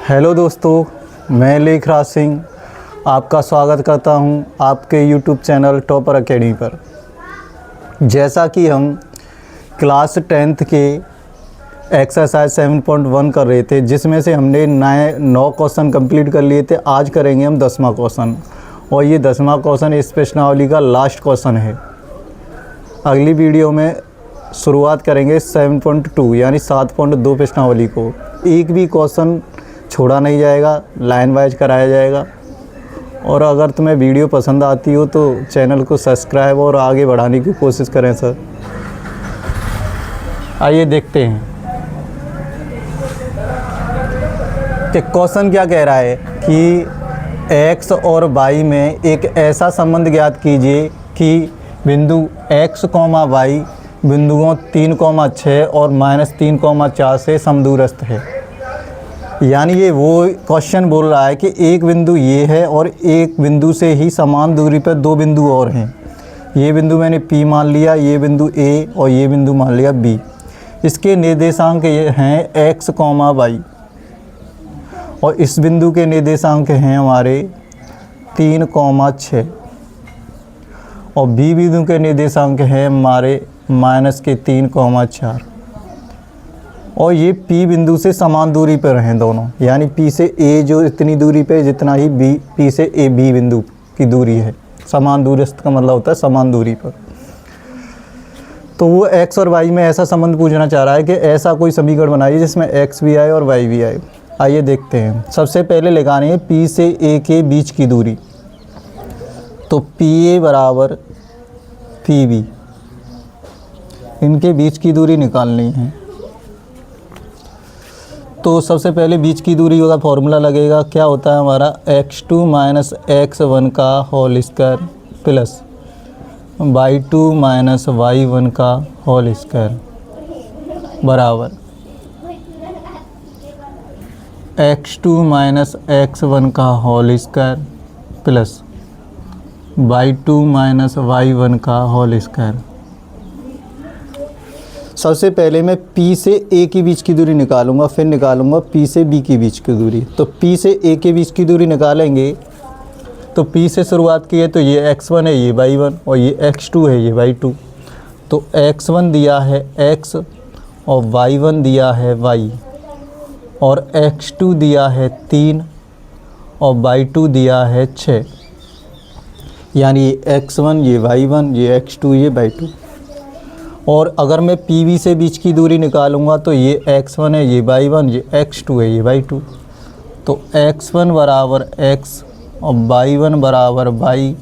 Hello दोस्तों, मैं लेखराज सिंह आपका स्वागत करता हूं आपके यूट्यूब चैनल टॉपर अकेडमी पर। जैसा कि हम क्लास 10th के एक्सरसाइज 7.1 कर रहे थे, जिसमें से हमने 9 क्वेश्चन कंप्लीट कर लिए थे। आज करेंगे हम 10वां क्वेश्चन, और ये 10वां क्वेश्चन इस प्रश्नावली का लास्ट क्वेश्चन है। अगली वीडियो में शुरुआत करेंगे 7.2 यानी 7.2 प्रश्नावली को। एक भी क्वेश्चन छोड़ा नहीं जाएगा, लाइन वाइज कराया जाएगा। और अगर तुम्हें वीडियो पसंद आती हो तो चैनल को सब्सक्राइब और आगे बढ़ाने की कोशिश करें सर। आइए देखते हैं कि क्वेश्चन क्या कह रहा है कि x और y में एक ऐसा संबंध ज्ञात कीजिए कि बिंदु x, y बिंदुओं 3,6 और -3,4 से समदूरस्थ है। यानी ये वो क्वेश्चन बोल रहा है कि एक बिंदु ये है और एक बिंदु से ही समान दूरी पर दो बिंदु और हैं। ये बिंदु मैंने P मान लिया, ये बिंदु A और ये बिंदु मान लिया B। इसके निर्देशांक ये हैं x, y और इस बिंदु के निर्देशांक हैं हमारे 3,6 और B बिंदु के निर्देशांक हैं हमारे -3,4 और ये P बिंदु से समान दूरी पर हैं दोनों। यानी P से A जो इतनी दूरी पे, जितना ही P से A B बिंदु की दूरी है। समान दूरस्थ का मतलब होता है समान दूरी पर। तो वो x और y में ऐसा संबंध पूछना चाह रहा है कि ऐसा कोई समीकरण बनाइए जिसमें x भी आए और y भी आए। आइए देखते हैं। सबसे पहले लगानी है P से A के बीच की दूरी। तो PA बराबर PB, इनके बीच की दूरी निकालनी है। तो सबसे पहले बीच की दूरी का फॉर्मूला लगेगा। क्या होता है हमारा x2 - x1 का whole square plus y2 - y1 का होल स्क्वायर बराबर x2 - x1 का whole square plus y2 - y1 का होल स्क्वायर। सबसे पहले मैं P से A के बीच की दूरी निकालूंगा, फिर निकालूंगा P से B के बीच की दूरी। तो P से A के बीच की दूरी निकालेंगे तो P से शुरुआत की है तो ये x1 है, ये y1 और ये x2 है, ये y2। तो x1 दिया है x और y1 दिया है y और x2 दिया है 3 और y2 दिया है 6। यानी ये x1, ये y1, ये x2, ये y2। और अगर मैं PB से बीच की दूरी निकालूंगा तो ये x1 है, ये y1, ये x2 है, ये y2। तो x1 बराबर x और y1 बराबर y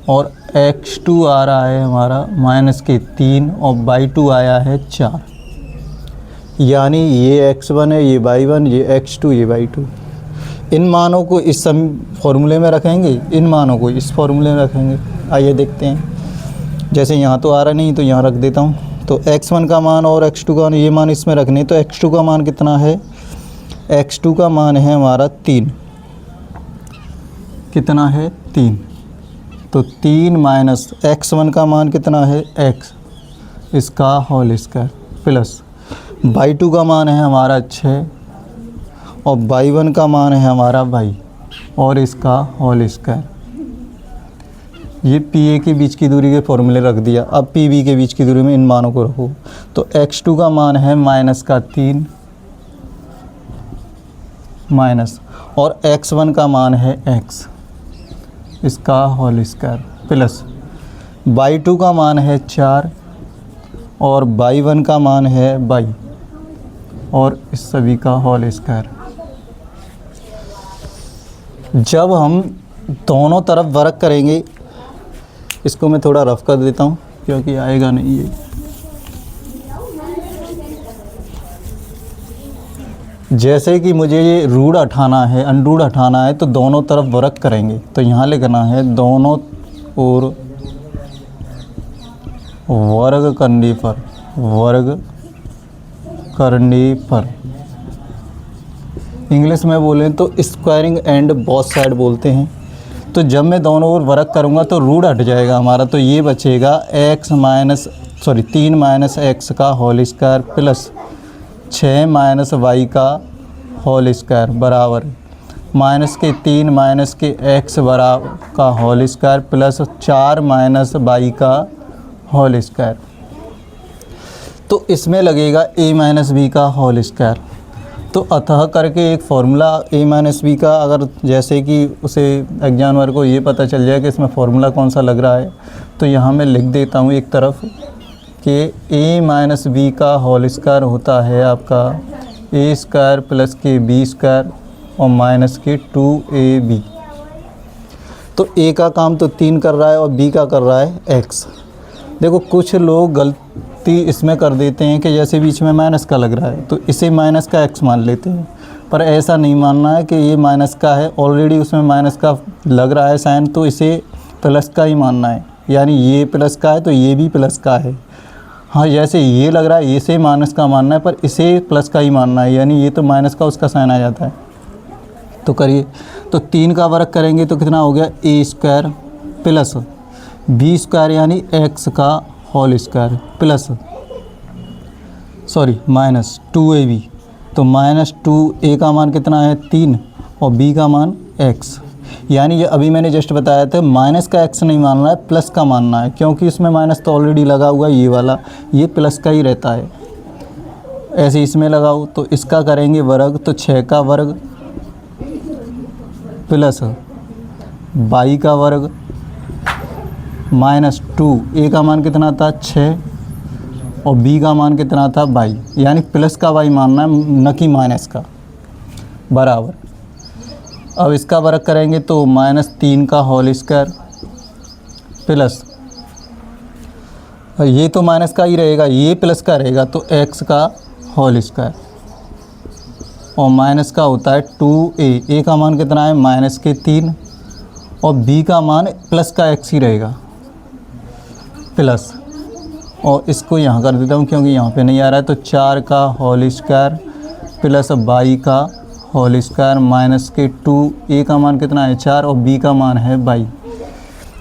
और x2 आ रहा है हमारा -3 और y2 आया है 4। यानी ये x1 है, ये y1, ये x2, ये y2। इन मानों को इस फॉर्मूले में रखेंगे, इन मानों को इस फॉर्मूले में रखेंगे। आइए देखते हैं। जैसे यहाँ तो आ रहा नहीं तो यहाँ रख देता हूँ। तो x1 का मान और x2 का ये मान इसमें रखने। तो x2 का मान कितना है? x2 का मान है हमारा 3। कितना है? 3। तो 3 माइनस x1 का मान कितना है? x, इसका होल स्क्वायर प्लस y2 का मान है हमारा 6 और y1 का मान है हमारा y और इसका होल स्क्वायर। ये PA के बीच की दूरी के फॉर्मूले रख दिया। अब PB के बीच की दूरी में इन मानों को रखो। तो x2 का मान है -3 माइनस और x1 का मान है x, इसका होल स्क्वायर प्लस y2 का मान है 4 और y1 का मान है y और इस सभी का होल स्क्वायर। जब हम दोनों तरफ वर्क करेंगे, इसको मैं थोड़ा रफ कर देता हूँ क्योंकि आएगा नहीं ये। जैसे कि मुझे ये रूट हटाना है, अंडरूट हटाना है, तो दोनों तरफ वर्क करेंगे। तो यहाँ लिखना है दोनों ओर वर्ग करने पर, वर्ग करने पर। इंग्लिश में बोलें तो स्क्वायरिंग एंड बोथ साइड बोलते हैं। तो जब मैं दोनों ओर वर्क करूँगा तो रूट हट जाएगा हमारा। तो ये बचेगा x minus sorry 3 minus X का whole square plus 6 minus Y का होल स्क्वायर बराबर माइनस के 3 माइनस के एक्स बराबर का whole square plus 4 minus Y का होल स्क्वायर। तो इसमें लगेगा a माइनस बी का होल स्क्वायर। तो अतः करके एक फार्मूला a माइनस बी का, अगर जैसे कि उसे एग्जामिनर को ये पता चल जाए कि इसमें फार्मूला कौन सा लग रहा है, तो यहाँ मैं लिख देता हूँ एक तरफ कि a माइनस बी का होल स्क्वायर होता है आपका a स्क्वायर प्लस के बी स्क्वायर और माइनस के 2ab। तो a का काम तो 3 कर रहा है और b का कर रहा है x। देखो कुछ लोग गलती इसमें कर देते हैं कि जैसे बीच में माइनस का लग रहा है तो इसे माइनस का x मान लेते हैं, पर ऐसा नहीं मानना है कि ये माइनस का है, ऑलरेडी उसमें माइनस का लग रहा है साइन, तो इसे प्लस का ही मानना है। यानी ये प्लस का है तो ये भी प्लस का है। हाँ, जैसे ये लग रहा है इसे माइनस का मानना है, पर इसे प्लस का ही मानना है, यानी ये तो माइनस का उसका साइन आ जाता है। तो करिए, तो 3 का वर्ग करेंगे तो कितना हो गया a square plus B square यानी x का whole square plus minus 2ab। तो माइनस 2a का मान कितना है 3 और b का मान x। यानी ये अभी मैंने जस्ट बताया था माइनस का x नहीं मानना है, प्लस का मानना है, क्योंकि इसमें माइनस तो ऑलरेडी लगा हुआ है, ये वाला ये प्लस का ही रहता है। ऐसे इसमें लगाओ तो इसका करेंगे वर्ग, तो 6 का वर्ग प्लस बाई का वर्ग माइनस 2, a का मान कितना था 6 और b का मान कितना था बाई, यानी प्लस का बाई मानना है न कि माइनस का, बराबर। अब इसका वर्ग करेंगे तो माइनस 3 का होल स्क्वायर प्लस, ये तो माइनस का ही रहेगा, ये प्लस का रहेगा तो x का होल स्क्वायर और माइनस का होता है 2a का मान कितना है माइनस के 3 और b का मान प्लस का x ही रहेगा प्लस, और इसको यहाँ कर देता हूँ क्योंकि यहाँ पे नहीं आ रहा है। तो 4 का होल स्क्वायर प्लस बाई का होल स्क्वायर माइनस के 2a का मान कितना है 4 और b का मान है बाई।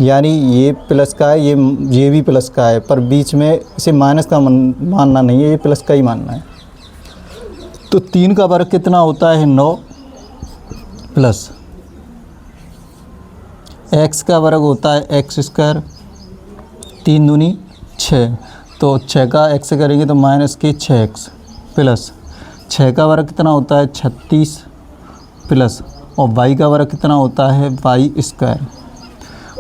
यानी ये प्लस का है, ये भी प्लस का है, पर बीच में इसे माइनस का मानना नहीं है, ये प्लस का ही मानना है। तो 3 का वर्ग कितना होता है 9 प्लस x का वर्ग होता है x स्क्वायर 3 दूनी 6, तो 6 का x से करेंगे तो माइनस के 6x प्लस 6 का वर्ग कितना होता है 36 प्लस और y का वर्ग कितना होता है y स्क्वायर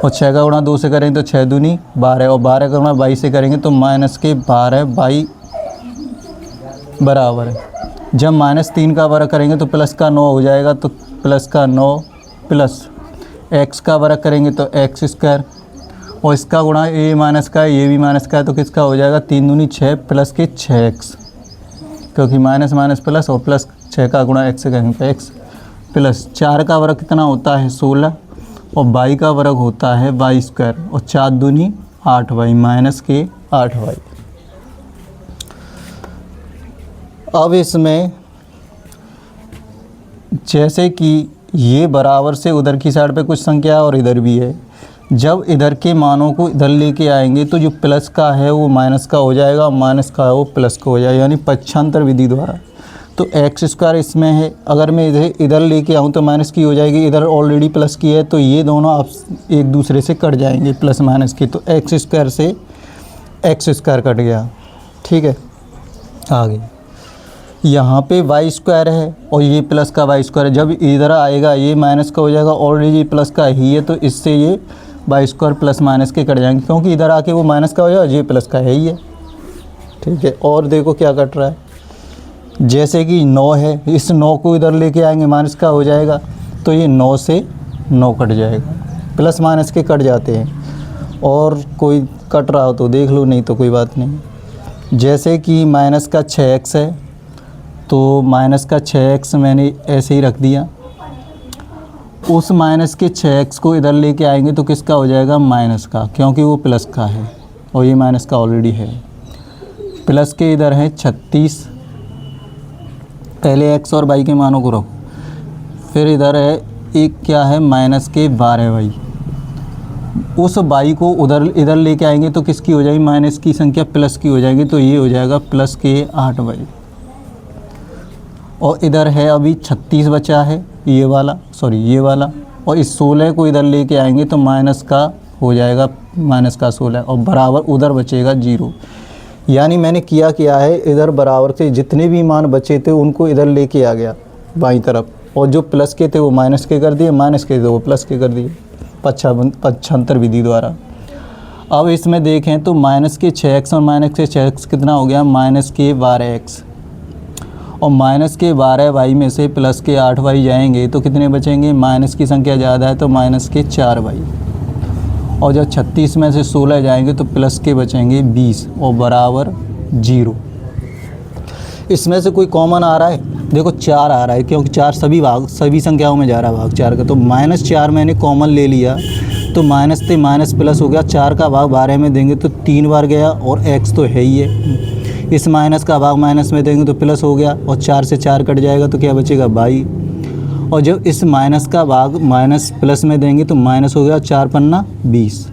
और 6 का गुणा 2 से करेंगे तो 6 दूनी 12 और 12 का गुणा y से करेंगे तो माइनस के 12 y बराबर है। जब माइनस 3 का वर्ग करेंगे तो प्लस का 9 हो जाएगा, तो प्लस का 9 प्लस x का वर्ग करेंगे तो x स्क्वायर और इसका गुणा a माइनस का है, ये भी माइनस का है, तो किसका हो जाएगा 3 दूनी 6 प्लस के 6x, क्योंकि माइनस माइनस प्लस और प्लस 6 का गुणा x से करेंगे तो x प्लस 4 का वर्ग कितना होता है 16 और y का वर्ग होता है y स्क्वायर और 4 दूनी 8y माइनस के 8y। अब इसमें जैसे कि ये बराबर से उधर की साइड पे कुछ संख्या है और इधर भी है, जब इधर के मानों को इधर लेके आएंगे तो जो प्लस का है वो माइनस का हो जाएगा और माइनस का है वो प्लस का हो जाएगा, यानी पक्षांतर विधि द्वारा। तो एक्स स्क्वायर इसमें है, अगर मैं इधर लेके आऊँ तो माइनस की हो जाएगी, इधर ऑलरेडी प्लस की है, तो ये दोनों आप एक दूसरे से कट जाएंगे प्लस माइनस की, तो एक्स स्क्वायर से एक्स स्क्वायर कट गया। ठीक है, आगे यहाँ पे वाई स्क्वायर है और ये प्लस का वाई स्क्वायर है, जब इधर आएगा ये माइनस का हो जाएगा, ऑलरेडी प्लस का ही है, तो इससे ये वाई स्क्वायर प्लस माइनस के कट जाएंगे, क्योंकि इधर आके वो माइनस का हो जाएगा, ये प्लस का है ही है। ठीक है, और देखो क्या कट रहा है, जैसे कि 9 है, इस 9 को इधर लेके आएंगे माइनस का हो जाएगा, तो ये 9 से 9 कट जाएगा, प्लस माइनस के कट जाते हैं। और कोई कट रहा हो तो देख लो, नहीं तो कोई बात नहीं। जैसे कि माइनस का 6x है, तो माइनस का 6x मैंने ऐसे ही रख दिया, उस माइनस के 6x को इधर लेके आएंगे तो किसका हो जाएगा माइनस का, क्योंकि वो प्लस का है और ये माइनस का ऑलरेडी है। प्लस के इधर है 36, पहले x और y के मानों को रखो, फिर इधर है एक क्या है माइनस के 12y उस y को उधर इधर लेके आएंगे तो किसकी हो जाएगी, माइनस की संख्या प्लस की हो जाएगी, तो ये हो जाएगा प्लस के 8y। और इधर है अभी 36 बचा है, ये वाला ये वाला, और इस 16 को इधर लेके आएंगे तो माइनस का हो जाएगा, माइनस का 16, और बराबर उधर बचेगा 0। यानी मैंने क्या है, इधर बराबर से जितने भी मान बचे थे उनको इधर लेके आ गया बाईं तरफ, और जो प्लस के थे वो माइनस के कर दिए, माइनस के थे वो प्लस के कर दिए, पक्षांतर विधि द्वारा। अब इसमें देखें तो माइनस के 6x और माइनस के 6x कितना हो गया, माइनस के 12x, और माइनस के 12y में से प्लस के 8y जाएंगे तो कितने बचेंगे, माइनस की संख्या ज़्यादा है तो माइनस के 4y, और जब 36 में से 16 जाएंगे तो प्लस के बचेंगे 20 और बराबर 0। इसमें से कोई कॉमन आ रहा है, देखो 4 आ रहा है, क्योंकि 4 सभी संख्याओं में जा रहा है भाग 4 का, तो -4 मैंने कॉमन ले लिया, तो माइनस से माइनस प्लस हो गया, 4 का भाग 12 में देंगे तो 3 बार गया, और x तो है ही है, इस माइनस का भाग माइनस में देंगे तो प्लस हो गया, और 4 से 4 कट जाएगा तो क्या बचेगा 22, और जब इस माइनस का भाग माइनस प्लस में देंगे तो माइनस हो गया, 4 पन्ना 20,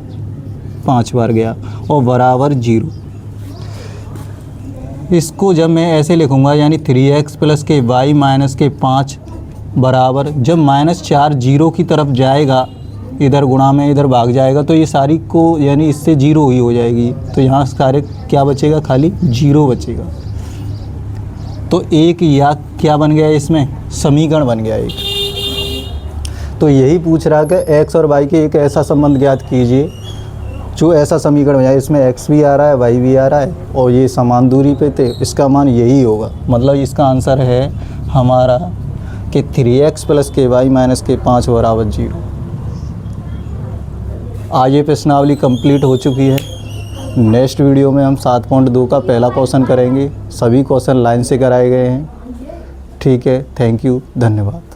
5 बार गया, और बराबर 0। इसको जब मैं ऐसे लिखूँगा, यानी 3x प्लस के y माइनस के 5 बराबर, जब -4 0 की तरफ जाएगा, इधर गुणा में इधर भाग जाएगा, तो ये सारी को यानी इससे 0 ही हो जाएगी, तो यहाँ सारे क्या बचेगा, खाली 0 बचेगा। तो एक या क्या बन गया, इसमें समीकरण बन गया एक। तो यही पूछ रहा है कि x और y के एक ऐसा संबंध ज्ञात कीजिए जो ऐसा समीकरण बन जाए, इसमें x भी आ रहा है y भी आ रहा है और ये समान दूरी पे थे, इसका मान यही होगा। मतलब इसका आंसर है हमारा कि 3x प्लस के y माइनस के 5 बराबर 0। आज ये प्रश्नावली कंप्लीट हो चुकी है। नेक्स्ट वीडियो में हम 7.2 का पहला क्वेश्चन करेंगे। सभी क्वेश्चन लाइन से कराए गए हैं। ठीक है, थैंक यू, धन्यवाद।